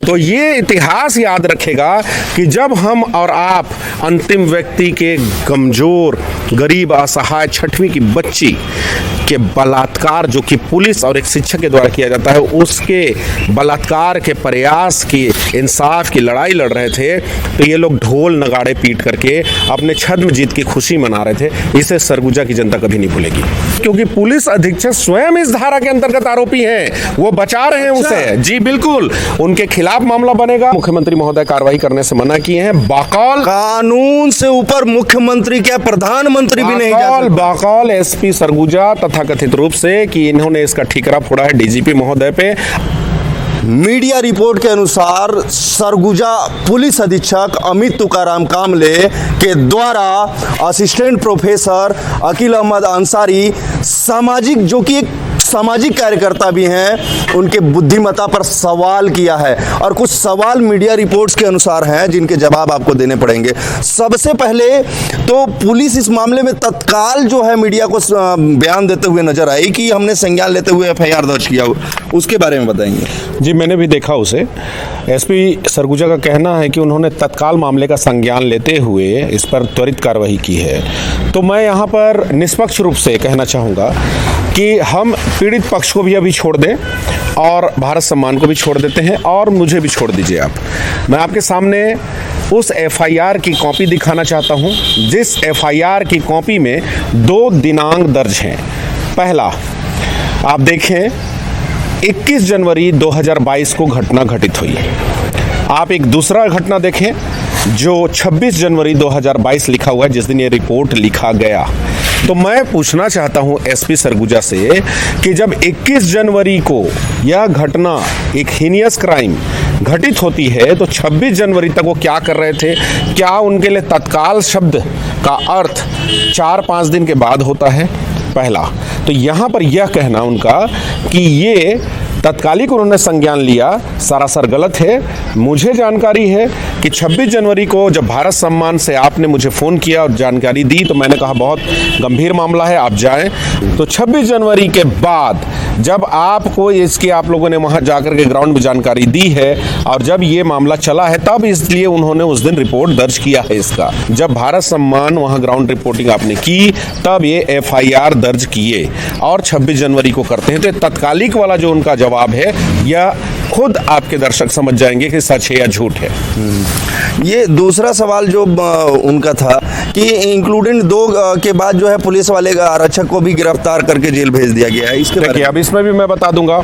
तो ये इतिहास याद रखेगा कि जब हम और आप अंतिम व्यक्ति के कमजोर, गरीब, असहाय छठवीं की बच्ची के बलात्कार जो कि पुलिस और एक शिक्षक के द्वारा किया जाता है, उसके बलात्कार के प्रयास की, इंसाफ की लड़ाई लड़ रहे थे, तो ये लोग ढोल नगाड़े पीट करके अपने छद्म जीत की खुशी मना रहे थे। इसे सरगुजा की जनता कभी नहीं भूलेगी, क्योंकि पुलिस अधीक्षक स्वयं इस धारा के अंतर्गत आरोपी हैं, वो बचा रहे हैं उसे। जी बिल्कुल, उनके खिलाफ मामला बनेगा। मुख्यमंत्री महोदय कार्रवाई करने से मना किए हैं। बाकौल कानून से ऊपर मुख्यमंत्री क्या प्रधानमंत्री भी नहीं जा सकते। बाकौल एसपी सरगुजा तथाकथित रूप से कि इन्होंने इसका ठीकरा फोड़ा है डीजीपी महोदय पे। मीडिया रिपोर्ट के अनुसार सरगुजा पुलिस अधीक्षक अमित तुकाराम कामले के द्वारा असिस्टेंट प्रोफेसर अकील अहमद अंसारी, सामाजिक, जो कि एक सामाजिक कार्यकर्ता भी हैं, उनके बुद्धिमत्ता पर सवाल किया है और कुछ सवाल मीडिया रिपोर्ट्स के अनुसार हैं जिनके जवाब आपको देने पड़ेंगे। सबसे पहले तो पुलिस इस मामले में तत्काल जो है मीडिया को बयान देते हुए नजर आई कि हमने संज्ञान लेते हुए एफआईआर दर्ज किया, उसके बारे में बताएंगे। जी मैंने भी देखा उसे। एसपी सरगुजा का कहना है कि उन्होंने तत्काल मामले का संज्ञान लेते हुए इस पर त्वरित कार्रवाई की है। तो मैं यहाँ पर निष्पक्ष रूप से कहना चाहूँगा कि हम पीड़ित पक्ष को भी अभी छोड़ दें और भारत सम्मान को भी छोड़ देते हैं, और मुझे भी छोड़ दीजिए आप। मैं आपके सामने उस एफआईआर की कॉपी दिखाना चाहता हूं, जिस एफआईआर की कॉपी में 2 दिनांक दर्ज हैं। पहला आप देखें, 21 जनवरी 2022 को घटना घटित हुई। आप एक दूसरा घटना देखें जो 26 जनवरी 2022 लिखा हुआ है, जिस दिन ये रिपोर्ट लिखा गया। तो मैं पूछना चाहता हूं एसपी सरगुजा से कि जब 21 जनवरी को यह घटना, एक हीनियस क्राइम घटित होती है, तो 26 जनवरी तक वो क्या कर रहे थे? क्या उनके लिए तत्काल शब्द का अर्थ 4-5 दिन के बाद होता है? पहला तो यहाँ पर यह कहना उनका कि ये तत्कालिक उन्होंने संज्ञान लिया, सरासर गलत है। मुझे जानकारी है कि 26 जनवरी को जब भारत सम्मान से आपने मुझे फ़ोन किया और जानकारी दी, तो मैंने कहा बहुत गंभीर मामला है, आप जाएं। तो 26 जनवरी के बाद जब आपको इसकी, आप लोगों ने वहां जाकर के ग्राउंड में जानकारी दी है और जब ये मामला चला है, तब इसलिए उन्होंने उस दिन रिपोर्ट दर्ज किया है इसका। जब भारत सम्मान वहां ग्राउंड रिपोर्टिंग आपने की, तब ये एफआईआर दर्ज किए और 26 जनवरी को करते हैं। तो तत्कालिक वाला जो उनका जवाब है, यह खुद आपके दर्शक समझ जाएंगे कि सच है या झूठ है। ये दूसरा सवाल जो उनका था कि इंक्लूडेंट 2 के बाद जो है पुलिस वाले आरक्षक को भी गिरफ्तार करके जेल भेज दिया गया है। इसके देखिए, अब इसमें भी मैं बता दूंगा,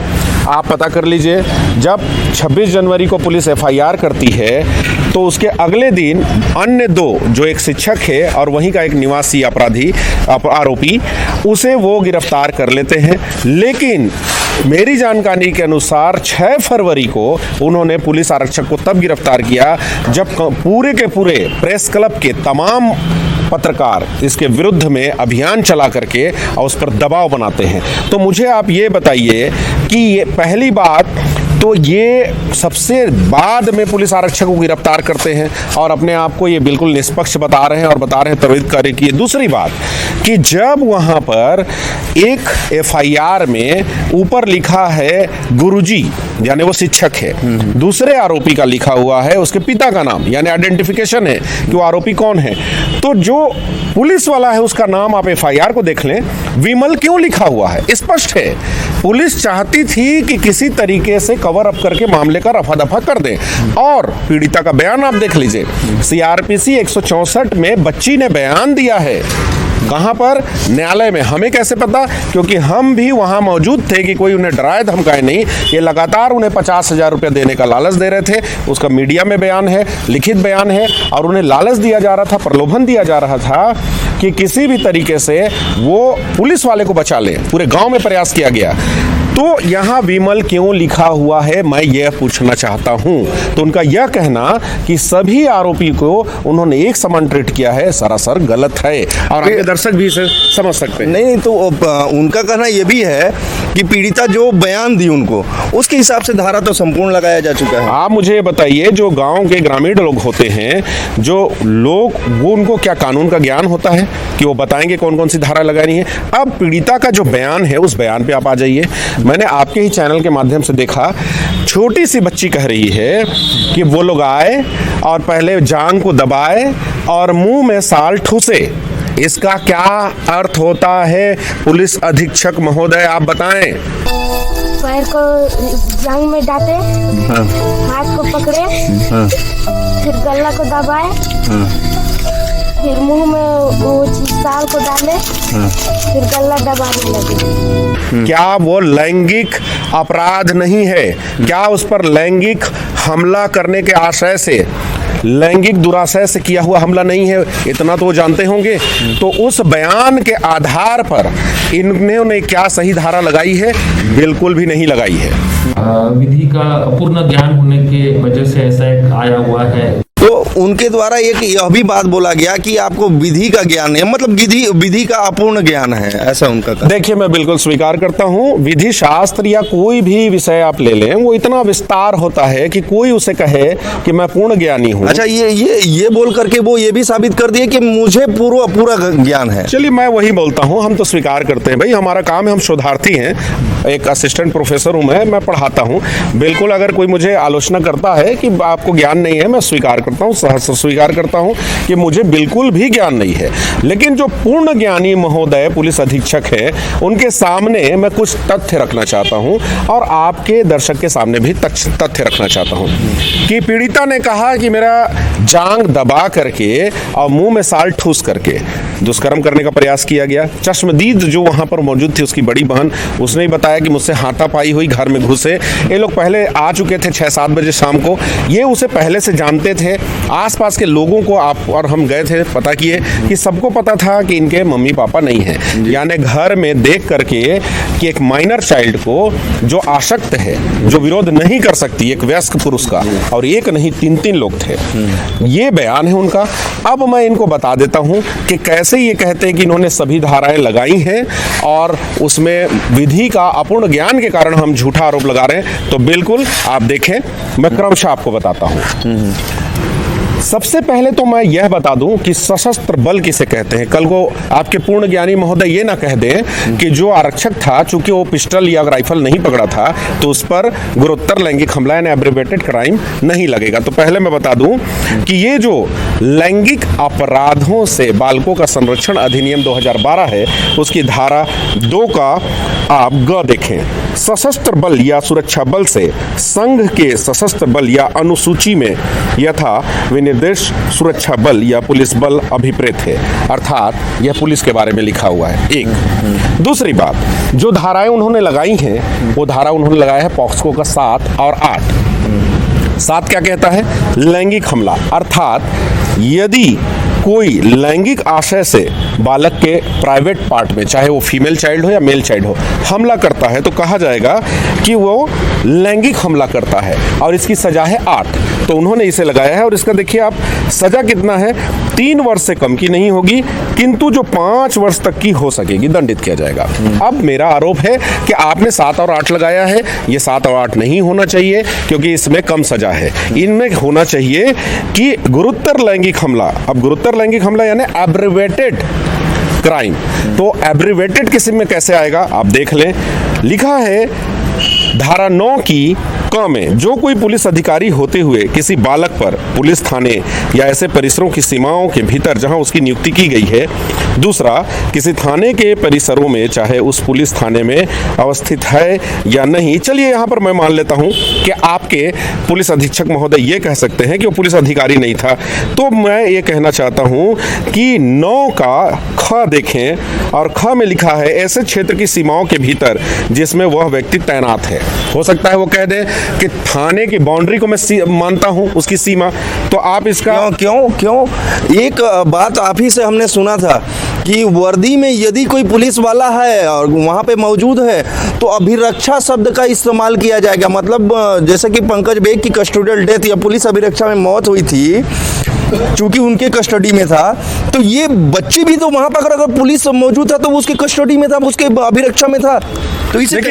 आप पता कर लीजिए। जब 26 जनवरी को पुलिस एफआईआर करती है, तो उसके अगले दिन अन्य 2, जो एक शिक्षक है और वहीं का एक निवासी अपराधी आरोपी, उसे वो गिरफ्तार कर लेते हैं। लेकिन मेरी जानकारी के अनुसार 6 फरवरी को उन्होंने पुलिस आरक्षक को तब गिरफ्तार किया जब पूरे के पूरे प्रेस क्लब के तमाम पत्रकार इसके विरुद्ध में अभियान चला करके और उस पर दबाव बनाते हैं। तो मुझे आप ये बताइए कि ये पहली बात तो ये सबसे बाद में पुलिस आरक्षक को गिरफ्तार करते हैं और अपने आप को ये बिल्कुल निष्पक्ष बता रहे हैं और बता रहे हैं त्वरित कार्य की। दूसरी बात कि जब वहाँ पर एक एफआईआर में ऊपर लिखा है गुरुजी, यानी वो शिक्षक है, दूसरे आरोपी का लिखा हुआ है उसके पिता का नाम, यानी आइडेंटिफिकेशन है कि वो आरोपी कौन है। तो जो पुलिस वाला है उसका नाम आप एफआईआर को देख लें, विमल क्यों लिखा हुआ है? स्पष्ट है, पुलिस चाहती थी कि किसी तरीके से कवर अप करके मामले का रफा दफा कर दें। और पीड़िता का बयान आप देख लीजिए, सीआरपीसी 164 में बच्ची ने बयान दिया है। कहाँ पर? न्यायालय में। हमें कैसे पता? क्योंकि हम भी वहाँ मौजूद थे कि कोई उन्हें डराए धमकाए नहीं। ये लगातार उन्हें 50,000 रुपये देने का लालच दे रहे थे। उसका मीडिया में बयान है, लिखित बयान है, और उन्हें लालच दिया जा रहा था, प्रलोभन दिया जा रहा था कि किसी भी तरीके से वो पुलिस वाले को बचा ले। पूरे गांव में प्रयास किया गया। तो यहाँ विमल क्यों लिखा हुआ है, मैं यह पूछना चाहता हूँ। तो उनका यह कहना कि सभी आरोपी को उन्होंने एक समान ट्रीट किया है, सरासर गलत है और आगे दर्शक भी इसे समझ सकते हैं। नहीं तो उनका कहना यह भी है कि पीड़िता जो बयान दी उनको, उसके हिसाब से धारा तो संपूर्ण लगाया जा चुका है। आप मुझे बताइए, जो गांव के ग्रामीण लोग होते हैं, जो लोग, वो उनको क्या कानून का ज्ञान होता है कि वो बताएंगे कौन कौन सी धारा लगानी है? अब पीड़िता का जो बयान है, उस बयान पे आप आ जाइए। मैंने आपके ही चैनल के माध्यम से देखा, छोटी सी बच्ची कह रही है कि वो लोग आए और पहले जांग को दबाए और मुंह में साल ठूसे। इसका क्या अर्थ होता है पुलिस अधीक्षक महोदय, आप बताएं। पैर को जांग में डाले, हाथ को पकड़े, फिर गला को दबाए, फिर मुंह में वो साल को डाले, फिर गला दबाने लगे। क्या वो लैंगिक अपराध नहीं है? क्या उस पर लैंगिक हमला करने के आशय से, लैंगिक दुराशय से किया हुआ हमला नहीं है? इतना तो वो जानते होंगे। तो उस बयान के आधार पर इन्होंने क्या सही धारा लगाई है? बिल्कुल भी नहीं लगाई है। विधि का अपूर्ण ज्ञान होने के वजह से ऐसा एक आया हुआ है। तो उनके द्वारा एक यह भी बात बोला गया कि आपको विधि का ज्ञान है, मतलब विधि का अपूर्ण ज्ञान है, ऐसा उनका कहना। देखिए, मैं बिल्कुल स्वीकार करता हूं, विधि शास्त्र या कोई भी विषय आप ले लें, वो इतना विस्तार होता है कि कोई उसे कहे कि मैं पूर्ण ज्ञानी हूं। अच्छा, ये बोल करके वो ये भी साबित कर दिए कि मुझे पूरा ज्ञान है। चलिए, मैं वही बोलता हूं, हम तो स्वीकार करते हैं भाई, हमारा काम है, हम शोधार्थी हैं, एक असिस्टेंट प्रोफेसर हूं मैं पढ़ाता हूं। बिल्कुल, अगर कोई मुझे आलोचना करता है कि आपको ज्ञान नहीं है, मैं स्वीकार करता हूं, सहर्ष स्वीकार करता हूं कि मुझे बिल्कुल भी ज्ञान नहीं है। लेकिन जो पूर्ण ज्ञानी महोदय पुलिस अधीक्षक है, उनके सामने मैं कुछ तथ्य रखना चाहता हूं और आपके दर्शक के सामने भी तथ्य रखना चाहता हूं कि पीड़िता ने कहा कि मेरा जांग दबा करके और मुंह में साल ठूस करके दुष्कर्म करने का प्रयास किया गया। चश्मदीद जो वहां पर मौजूद थी, उसकी बड़ी बहन, उसने ही बताया कि मुझसे हाथापाई हुई, घर में घुसे। ये लोग पहले आ चुके थे 6-7 बजे शाम को, ये उसे पहले से जानते थे। आसपास के लोगों को आप और हम गए थे, पता किए कि सबको पता था कि इनके मम्मी पापा नहीं है। यानी घर में देख करके कि एक माइनर चाइल्ड को जो आसक्त है, जो विरोध नहीं कर सकती, एक वयस्क पुरुष का, और एक नहीं 3-3 लोग थे। ये बयान है उनका। अब मैं इनको बता देता हूं कि कैसे ये कहते हैं कि इन्होंने सभी धाराएं लगाई हैं और उसमें विधि का अपूर्ण ज्ञान के कारण हम झूठा आरोप लगा रहे हैं। तो बिल्कुल आप देखें, मैं क्रमशः आपको बताता हूं। सबसे पहले तो मैं यह बता दूं कि सशस्त्र बल किसे कहते हैं। कल को आपके पूर्ण ज्ञानी महोदय ये ना कह दें कि जो आरक्षक था, चूंकि वो पिस्टल या राइफल नहीं पकड़ा था, तो उस पर गुरुतर लैंगिक हमला यानी एब्रिवेटेड क्राइम नहीं लगेगा। तो पहले मैं बता दूं कि ये जो लैंगिक अपराधों से बालकों का संरक्षण अधिनियम 2012 है, उसकी धारा 2 का आप ग देखें। सशस्त्र बल या सुरक्षा बल से संघ के सशस्त्र बल या अनुसूची में यथा विनिर्देश सुरक्षा बल या पुलिस बल अभिप्रेत है, अर्थात यह पुलिस के बारे में लिखा हुआ है। एक दूसरी बात, जो धाराएं उन्होंने लगाई हैं, वो धारा उन्होंने लगाया है पॉक्सको का 7 और 8। 7 क्या कहता है? लैंगिक हमला, अर्थात यदि कोई लैंगिक आशय से बालक के प्राइवेट पार्ट में, चाहे वो फीमेल चाइल्ड हो या मेल चाइल्ड हो, हमला करता है, तो कहा जाएगा कि वो लैंगिक हमला करता है और इसकी सजा है 8। तो उन्होंने इसे लगाया है और इसका देखिए आप, सजा कितना है? 3 वर्ष से कम की नहीं होगी, किंतु जो 5 वर्ष तक की हो सकेगी, दंडित किया जाएगा। अब मेरा आरोप है कि आपने 7 और 8 लगाया है, ये 7 और 8 नहीं होना चाहिए क्योंकि इसमें कम सजा है। इनमें होना चाहिए कि गुरुतर लैंगिक हमला। अब गुरुतर लैंगिक हमला यानी एब्रिवेटेड क्राइम। तो एब्रिवेटेड किसी में कैसे आएगा आप देख लें। लिखा है धारा 9 की क में, जो कोई पुलिस अधिकारी होते हुए किसी बालक पर पुलिस थाने या ऐसे परिसरों की सीमाओं के भीतर जहां उसकी नियुक्ति की गई है, दूसरा किसी थाने के परिसरों में, चाहे उस पुलिस थाने में अवस्थित है या नहीं। चलिए यहां पर मैं मान लेता हूं कि आपके पुलिस अधीक्षक महोदय ये कह सकते हैं कि वो पुलिस अधिकारी नहीं था। तो मैं ये कहना चाहता हूं कि 9 का ख देखें और ख में लिखा है ऐसे क्षेत्र की सीमाओं के भीतर जिसमें वह व्यक्ति तैनात है। हो सकता है वो कह दे कि थाने की बाउंड्री को मैं मानता हूं, उसकी सीमा। तो आप इसका क्यों एक बात आप ही से हमने सुना था कि वर्दी में यदि कोई पुलिस वाला है और वहाँ पे मौजूद है तो अभिरक्षा शब्द का इस्तेमाल किया जाएगा। मतलब जैसे कि पंकज बेग की कस्टोडियल डेथ या पुलिस अभिरक्षा में मौत हुई थी, चूंकि उनके कस्टडी में था, तो ये बच्ची भी तो वहां पर अगर पुलिस मौजूद था तो वो उसके कस्टडी में था, उसके अभिरक्षा में था, तो इसे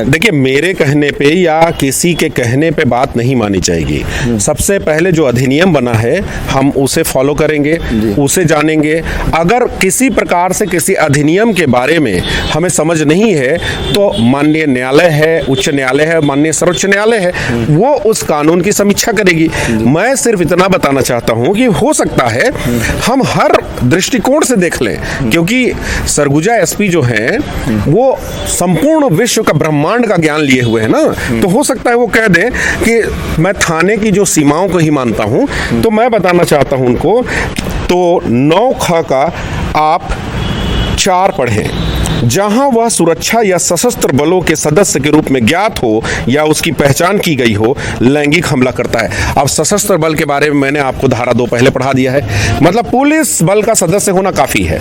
देखिए मेरे कहने पे या किसी के कहने पे बात नहीं मानी जाएगी। सबसे पहले जो अधिनियम बना है हम उसे फॉलो करेंगे, उसे जानेंगे। अगर किसी प्रकार से किसी अधिनियम के बारे में हमें समझ नहीं है तो माननीय न्यायालय है, उच्च न्यायालय है, माननीय सर्वोच्च न्यायालय है, वो उस कानून की समीक्षा करेगी। मैं सिर्फ इतना बताना चाहता हूं कि हो सकता है हम हर दृष्टिकोण से देख लें, क्योंकि सरगुजा एसपी जो हैं वो संपूर्ण विश्व का ब्रह्मांड का ज्ञान लिए हुए हैं ना, तो हो सकता है वो कह दें कि मैं थाने की जो सीमाओं को ही मानता हूं। तो मैं बताना चाहता हूं उनको, तो 9 का आप 4 पढ़ें, जहां वह सुरक्षा या सशस्त्र बलों के सदस्य के रूप में ज्ञात हो या उसकी पहचान की गई हो, लैंगिक हमला करता है। अब सशस्त्र बल के बारे में मैंने आपको धारा 2 पहले पढ़ा दिया है, मतलब पुलिस बल का सदस्य होना काफी है।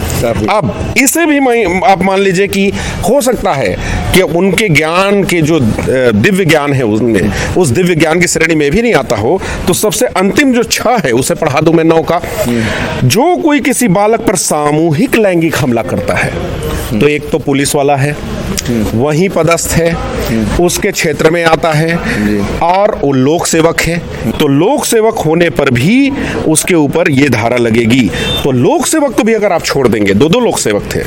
अब इसे भी आप मान लीजिए कि हो सकता है कि उनके ज्ञान के जो दिव्य ज्ञान है उनमें उस दिव्य ज्ञान की श्रेणी में भी नहीं आता हो, तो सबसे अंतिम जो 6 है उसे पढ़ा दूं मैं 9 का। जो कोई किसी बालक पर सामूहिक लैंगिक हमला करता है, तो एक तो पुलिस वाला है, वहीं पदस्थ है, उसके क्षेत्र में आता है, और वो लोक सेवक है, तो लोक सेवक होने पर भी उसके ऊपर ये धारा लगेगी। तो लोक सेवक को भी अगर आप छोड़ देंगे, 2 लोक सेवक थे,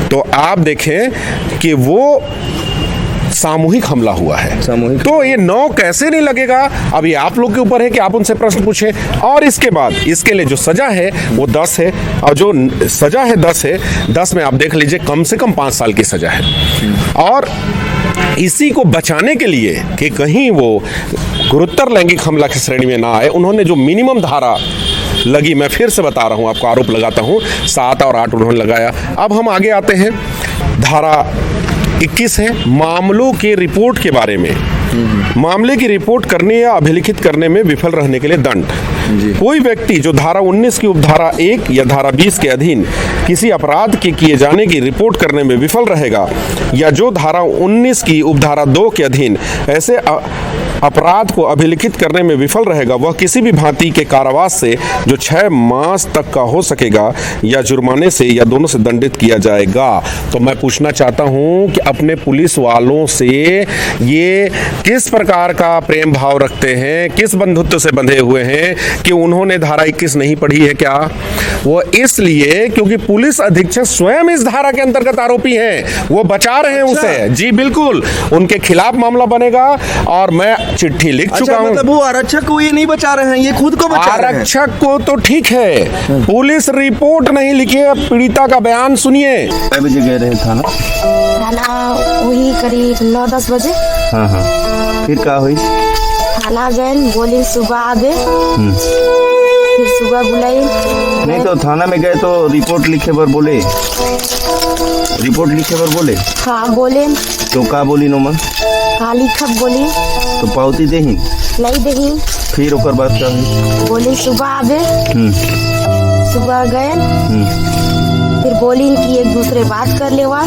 तो आप देखें कि वो सामूहिक हमला हुआ है। सामूहिक, तो ये 9 कैसे नहीं लगेगा, अभी आप लोग के ऊपर है कि आप उनसे प्रश्न पूछें। और इसके बाद इसके लिए जो सजा है वो 10 है, और जो सजा है 10 है, 10 में आप देख लीजिए कम से कम 5 साल की सजा है। और इसी को बचाने के लिए कि कहीं वो गुरुतर लैंगिक हमला की श्रेणी में ना आए, उन्होंने जो मिनिमम धारा लगी, मैं फिर से बता रहा हूं, आपको आरोप लगाता हूं, 7 और 8 उन्होंने लगाया। अब हम आगे आते हैं, धारा 21 है मामलों के रिपोर्ट के बारे में। मामले की रिपोर्ट करने या अभिलिखित करने में विफल रहने के लिए दंड। कोई व्यक्ति जो धारा 19 की उपधारा 1 या धारा 20 के अधीन किसी अपराध के किए जाने की रिपोर्ट करने में विफल रहेगा, या जो धारा 19 की उपधारा 2 के अधीन ऐसे अपराध को अभिलिखित करने में विफल रहेगा, वह किसी भी भांति के कारावास से जो 6 मास तक का हो सकेगा या जुर्माने से या दोनों से दंडित किया जाएगा। तो मैं पूछना चाहता हूं कि अपने पुलिस वालों से ये किस प्रकार का प्रेम भाव रखते हैं, किस बंधुत्व से बंधे हुए हैं कि उन्होंने धारा 21 नहीं पढ़ी है क्या? वो इसलिए क्योंकि पुलिस अधीक्षक स्वयं इस धारा के अंतर्गत आरोपी हैं, वो बचा रहे हैं उसे। जी बिल्कुल, उनके खिलाफ मामला बनेगा, और मैं चिट्ठी लिख चुका हूं। मतलब वो आरक्षक को ये नहीं बचा रहे हैं, ये खुद को बचा रहे हैं। आरक्षक को तो ठीक है, पुलिस रिपोर्ट नहीं लिखी है, पीड़िता का बयान सुनिए। कितने बजे गए रहे थाना? वही करीब 9-10 बजे। हाँ, फिर क्या हुई? थाना गए, बोले सुबह आबे, फिर सुबह बुलाई। नहीं तो थाना में गए तो रिपोर्ट लिखे पर बोले? रिपोर्ट लिखे पर बोले? हाँ बोले। तो का बोली नोमा? हाँ लिखब बोली। तो पावती देही? नहीं देही। फिर ओकर बाद क्या हुई? बोले सुबह आबे। सुबह गए, फिर बोली कि एक दूसरे बात कर लेवा।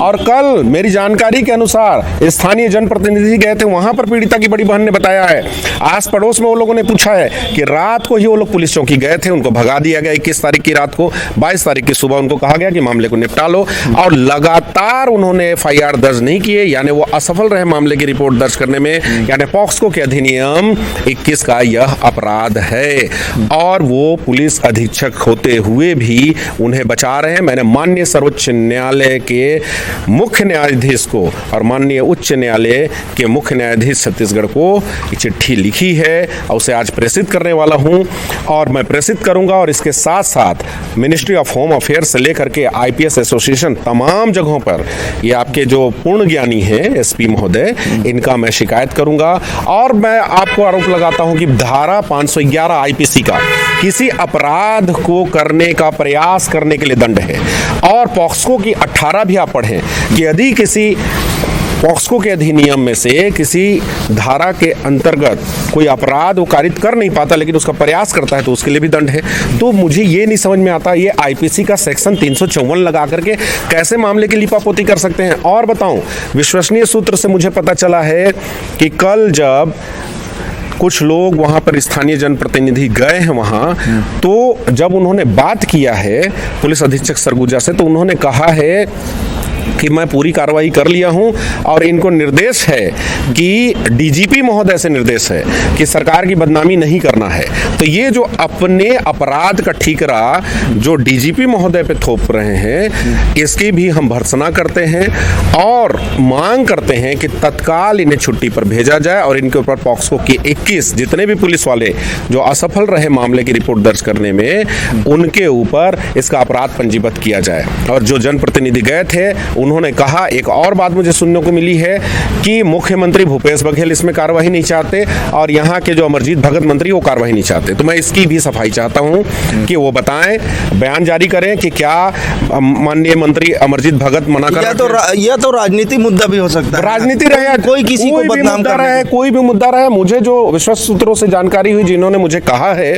और कल मेरी जानकारी के अनुसार स्थानीय जनप्रतिनिधि गए थे, वहां पर पीड़िता की बड़ी बहन ने बताया है, आस पड़ोस में वो लोगों ने पूछा है कि रात को ही वो लोग पुलिस चौकी गए थे, उनको भगा दिया गया 21 तारीख की रात को। 22 तारीख की सुबह उनको कहा गया कि मामले को निपटा लो, और लगातार उन्होंने FIR दर्ज नहीं किए, यानी वो असफल रहे मामले की रिपोर्ट दर्ज करने में। यानी पॉक्सको के अधिनियम 21 का यह अपराध है, और वो पुलिस अधीक्षक होते हुए भी उन्हें बचा हैं। मैंने माननीय सर्वोच्च न्यायालय के मुख्य न्यायाधीश को और माननीय उच्च न्यायालय के मुख्य न्यायाधीश छत्तीसगढ़ को चिट्ठी लिखी है, और उसे आज प्रेषित करने वाला हूं, और मैं प्रेषित करूंगा। और इसके साथ साथ मिनिस्ट्री ऑफ होम अफेयर्स से लेकर के IPS एसोसिएशन, तमाम जगहों पर ये आपके जो पूर्ण ज्ञानी हैं SP महोदय, इनका मैं शिकायत करूंगा। और मैं आपको आरोप लगाता हूं कि धारा 511 IPC का किसी अपराध को करने का प्रयास करने के लिए दंड है, और पॉक्सको की 18 भी आप पढ़ें कि यदि किसी पॉक्सको के अधिनियम में से किसी धारा के अंतर्गत कोई अपराध वो कारित कर नहीं पाता लेकिन उसका प्रयास करता है, तो उसके लिए भी दंड है। तो मुझे ये नहीं समझ में आता, ये IPC का सेक्शन 354 लगा करके कैसे मामले की लिपापोती कर सकते हैं। और बताऊं, विश्वसनीय सूत्र से मुझे पता चला है कि कल जब कुछ लोग वहाँ पर स्थानीय जनप्रतिनिधि गए हैं वहाँ, तो जब उन्होंने बात किया है पुलिस अधीक्षक सरगुजा से, तो उन्होंने कहा है कि मैं पूरी कार्रवाई कर लिया हूं और इनको निर्देश है कि डीजीपी महोदय से निर्देश है कि सरकार की बदनामी नहीं करना है। तो ये जो अपने अपराध का ठीकरा जो डीजीपी महोदय पे थोप रहे हैं, इसकी भी हम भर्त्सना करते हैं और मांग करते हैं कि तत्काल इन्हें छुट्टी पर भेजा जाए और इनके ऊपर पॉक्सो के 21 जितने भी पुलिस वाले जो असफल रहे मामले की रिपोर्ट दर्ज करने में, उनके ऊपर इसका अपराध पंजीबद्ध किया जाए। और जो जनप्रतिनिधि गए थे उन्होंने कहा, एक और बात मुझे सुनने को मिली है कि मुख्यमंत्री भूपेश बघेल इसमें कार्रवाई नहीं चाहते और यहाँ के जो अमरजीत भगत मंत्री वो कार्रवाई नहीं चाहते। तो मैं इसकी भी सफाई चाहता हूँ कि वो बताएं, बयान जारी करें कि क्या माननीय मंत्री अमरजीत भगत मना कर यह तो राजनीति मुद्दा भी हो सकता है। राजनीति रहे, कोई किसी को बदनाम कर रहा है, कोई भी मुद्दा रहे। मुझे जो विश्वस्त सूत्रों से जानकारी हुई, जिन्होंने मुझे कहा है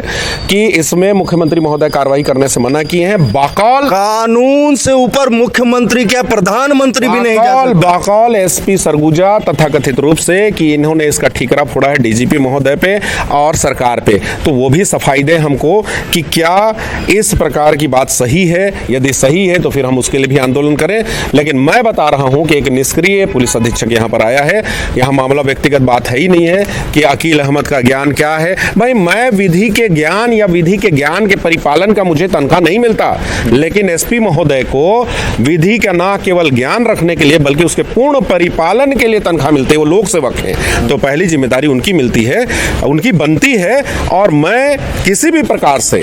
कि इसमें मुख्यमंत्री महोदय कार्रवाई करने से मना किए हैं। बाकौल कानून से ऊपर मुख्यमंत्री क्या प्रधानमंत्री भी नहीं जा सकते। बाकौल एसपी सरगुजा तथाकथित रूप से कि इन्होंने इसका ठीकरा फोड़ा है डीजीपी महोदय पे और सरकार पे, तो वो भी सफाई दे हमको कि क्या इस प्रकार की बात सही है। यदि सही है तो फिर हम उसके लिए भी आंदोलन करें। लेकिन मैं बता रहा हूं कि एक निष्क्रिय पुलिस अधीक्षक यहां पर आया है। यहां मामला व्यक्तिगत बात है ही नहीं है कि अकील अहमद का ज्ञान क्या है। भाई, मैं विधि के ज्ञान या विधि के ज्ञान के परिपालन का मुझे तनख्वाह नहीं मिलता, लेकिन एसपी महोदय को विधि का ना केवल ज्ञान रखने के लिए बल्कि उसके पूर्ण परिपालन के लिए तनख्वाह मिलती है। वो लोक सेवक हैं, तो पहली जिम्मेदारी उनकी मिलती है, उनकी बनती है। और मैं किसी भी प्रकार से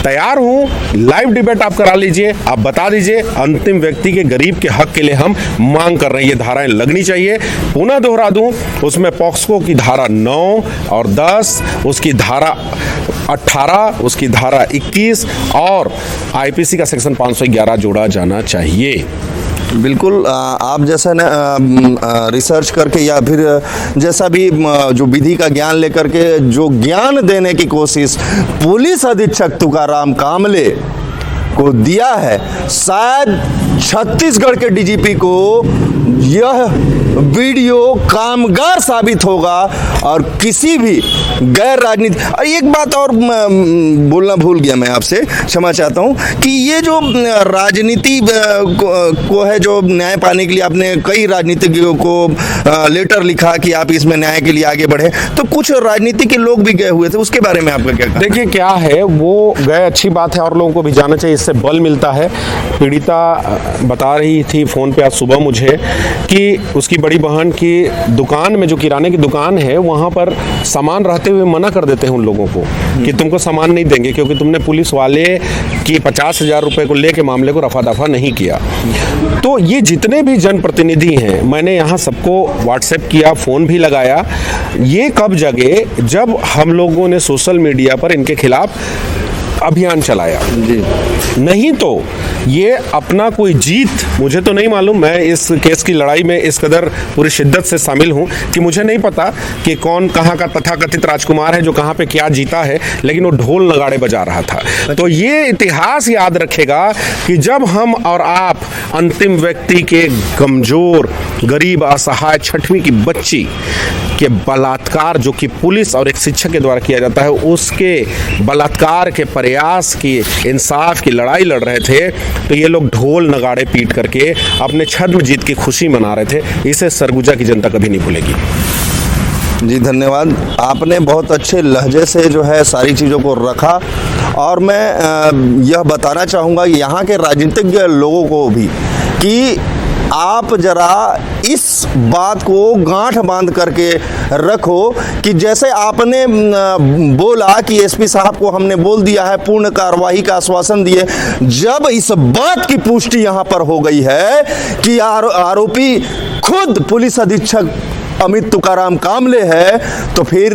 तैयार हूं। लाइव डिबेट आप करा लीजिए, आप बता दीजिए। अंतिम व्यक्ति के, गरीब के हक के लिए हम मांग कर रहे हैं, ये धाराएं लगनी चाहिए। पुनः दोहरा दूं, उसमें पॉक्सो की धारा 9 और 10, उसकी धारा 18, उसकी धारा 21 और आईपीसी का सेक्शन 511 जोड़ा जाना चाहिए। बिल्कुल, आप जैसा ना रिसर्च करके या फिर जैसा भी जो विधि का ज्ञान लेकर के जो ज्ञान देने की कोशिश पुलिस अधीक्षक तुकाराम कामले को दिया है, शायद छत्तीसगढ़ के डीजीपी को यह वीडियो कामगार साबित होगा और किसी भी गैर राजनीति। एक बात और बोलना भूल गया मैं, आपसे क्षमा चाहता हूं कि ये जो राजनीति को है, जो न्याय पाने के लिए आपने कई राजनीतिज्ञों को लेटर लिखा कि आप इसमें न्याय के लिए आगे बढ़े, तो कुछ राजनीति के लोग भी गए हुए थे, उसके बारे में आपका क्या? देखिए, क्या है, वो गए, अच्छी बात है और लोगों को भी जाना चाहिए, इससे बल मिलता है। पीड़िता बता रही थी फोन पे आज सुबह मुझे कि उसकी बड़ी बहन की दुकान में, जो किराने की दुकान है, वहाँ पर सामान रहते हुए मना कर देते हैं उन लोगों को कि तुमको सामान नहीं देंगे क्योंकि तुमने पुलिस वाले की 50,000 रुपए को लेके मामले को रफा दफा नहीं किया। तो ये जितने भी जनप्रतिनिधि हैं, मैंने यहाँ सबको व्हाट्सएप किया, फ़ोन भी लगाया। ये कब जगे? जब हम लोगों ने सोशल मीडिया पर इनके खिलाफ अभियान चलाया जी। नहीं तो ये अपना कोई जीत, मुझे तो नहीं मालूम, मैं इस केस की लड़ाई में इस कदर पूरी शिद्दत से शामिल हूं कि मुझे नहीं पता कि कौन कहां का तथाकथित राजकुमार है जो कहां पे क्या जीता है, लेकिन वो ढोल नगाड़े बजा रहा था। तो ये इतिहास याद रखेगा कि जब हम और आप अंतिम व्यक्ति के कमजोर, गरीब, असहाय 6वीं की बच्ची के बलात्कार, जो कि पुलिस और एक शिक्षक के द्वारा किया जाता है, उसके बलात्कार के प्रयास की, इंसाफ की लड़ाई लड़ रहे थे, तो ये लोग ढोल नगाड़े पीट करके अपने छद्म जीत की खुशी मना रहे थे। इसे सरगुजा की जनता कभी नहीं भूलेगी। जी धन्यवाद, आपने बहुत अच्छे लहजे से जो है सारी चीज़ों को रखा। और मैं यह बताना चाहूँगा यहाँ के राजनीतिज्ञ लोगों को भी कि आप जरा इस बात को गांठ बांध करके रखो कि जैसे आपने बोला कि एसपी साहब को हमने बोल दिया है, पूर्ण कार्रवाई का आश्वासन दिए, जब इस बात की पुष्टि यहां पर हो गई है कि आरोपी खुद पुलिस अधीक्षक अमित तुकाराम कामले है, तो फिर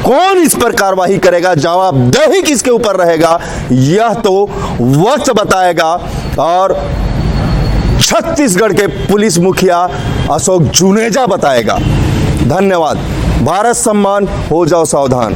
कौन इस पर कार्रवाई करेगा, जवाबदेही किसके ऊपर रहेगा, यह तो वक्त बताएगा। और छत्तीसगढ़ के पुलिस मुखिया अशोक जुनेजा बताएगा। धन्यवाद। भारत सम्मान, हो जाओ सावधान।